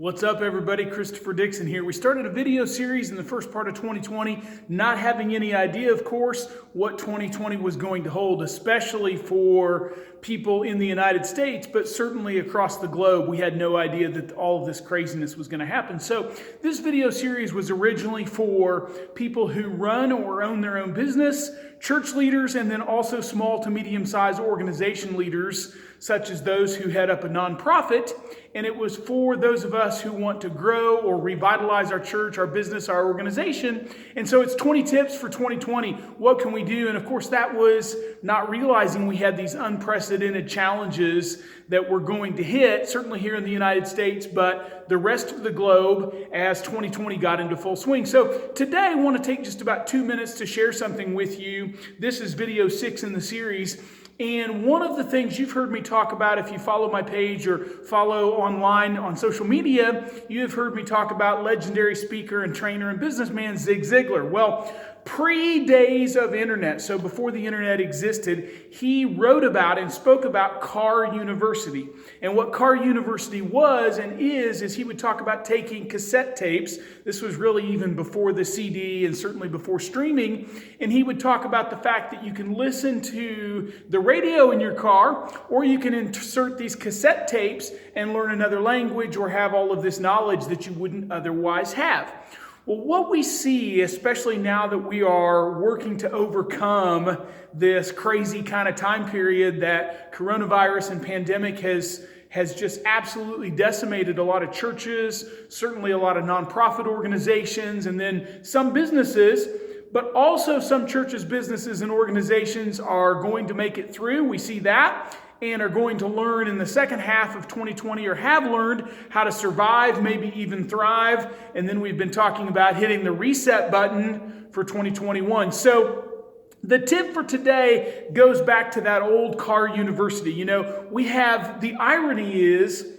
What's up, everybody? Christopher Dixon here. We started a video series in the first part of 2020, not having any idea, of course, what 2020 was going to hold, especially for people in the United States, but certainly across the globe. We had no idea that all of this craziness was going to happen. So this video series was originally for people who run or own their own business, church leaders, and then also small to medium-sized organization leaders, such as those who head up a nonprofit. And it was for those of us who want to grow or revitalize our church, our business, our organization. And so it's 20 tips for 2020. What can we do? And of course, that was not realizing we had these unprecedented challenges that we're going to hit, certainly here in the United States, but the rest of the globe as 2020 got into full swing. So today I want to take just about 2 minutes to share something with you. This is video 6 in the series. And one of the things you've heard me talk about, if you follow my page or follow online on social media, you have heard me talk about legendary speaker and trainer and businessman Zig Ziglar. Well, pre-days of internet, so before the internet existed, he wrote about and spoke about Car University. And what Car University was and is he would talk about taking cassette tapes. This was really even before the CD and certainly before streaming. And he would talk about the fact that you can listen to the radio in your car, or you can insert these cassette tapes and learn another language or have all of this knowledge that you wouldn't otherwise have. Well, what we see, especially now that we are working to overcome this crazy kind of time period that coronavirus and pandemic has just absolutely decimated a lot of churches, certainly a lot of nonprofit organizations, and then some businesses, but also some churches, businesses, and organizations are going to make it through. We see that, and are going to learn in the second half of 2020, or have learned how to survive, maybe even thrive. And then we've been talking about hitting the reset button for 2021. So the tip for today goes back to that old Car University. You know, the irony is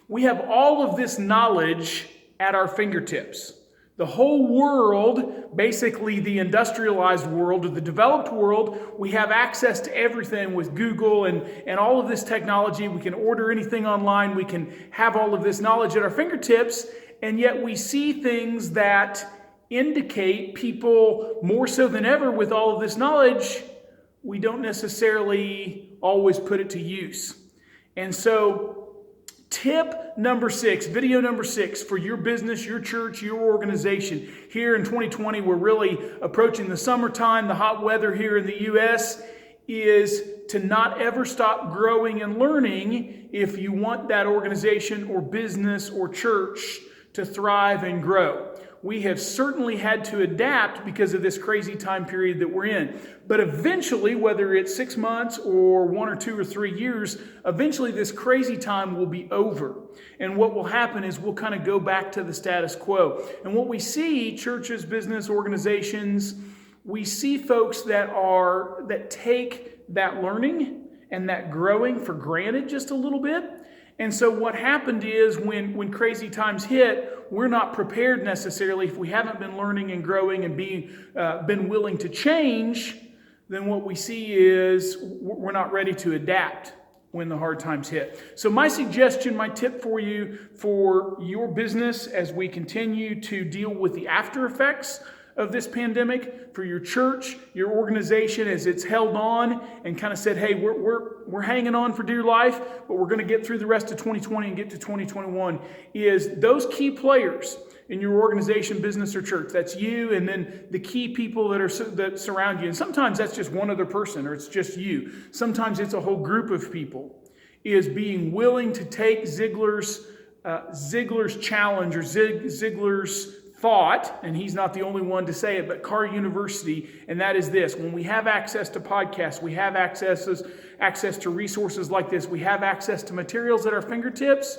we have all of this knowledge at our fingertips. The whole world, basically the industrialized world or the developed world, we have access to everything with Google and all of this technology. We can order anything online. We can have all of this knowledge at our fingertips. And yet we see things that indicate people more so than ever with all of this knowledge, we don't necessarily always put it to use. And so tip number 6, video number 6 for your business, your church, your organization. Here in 2020, we're really approaching the summertime, the hot weather here in the U.S., is to not ever stop growing and learning if you want that organization or business or church to thrive and grow. We have certainly had to adapt because of this crazy time period that we're in. But eventually, whether it's 6 months or 1 or 2 or 3 years, eventually this crazy time will be over. And what will happen is we'll kind of go back to the status quo. And what we see, churches, business, organizations, we see folks that take that learning and that growing for granted just a little bit. And so what happened is when crazy times hit, we're not prepared necessarily. If we haven't been learning and growing and been willing to change, then what we see is we're not ready to adapt when the hard times hit. So my suggestion, my tip for you, for your business as we continue to deal with the after effects of this pandemic, for your church, your organization, as it's held on and kind of said, hey, we're hanging on for dear life, but we're going to get through the rest of 2020 and get to 2021, is those key players in your organization, business, or church. That's you, and then the key people that surround you. And sometimes that's just one other person, or it's just you. Sometimes it's a whole group of people. Is being willing to take Ziglar's challenge, or Ziglar's thought, and he's not the only one to say it, but Car University, and that is this: when we have access to podcasts, we have access to resources like this, we have access to materials at our fingertips.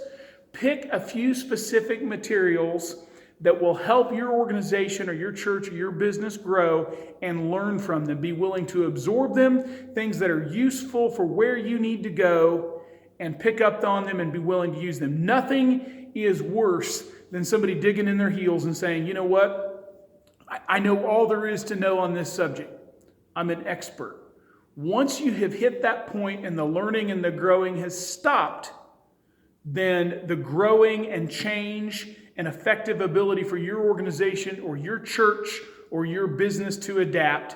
Pick a few specific materials that will help your organization or your church or your business grow, and learn from them. Be willing to absorb them, things that are useful for where you need to go, and pick up on them and be willing to use them. Nothing is worse than somebody digging in their heels and saying, you know what, I know all there is to know on this subject. I'm an expert. Once you have hit that point and the learning and the growing has stopped, then the growing and change and effective ability for your organization or your church or your business to adapt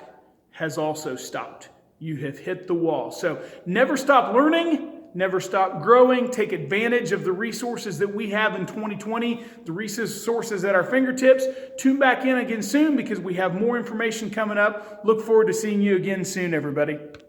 has also stopped. You have hit the wall. So never stop learning. Never stop growing. Take advantage of the resources that we have in 2020, the resources at our fingertips. Tune back in again soon because we have more information coming up. Look forward to seeing you again soon, everybody.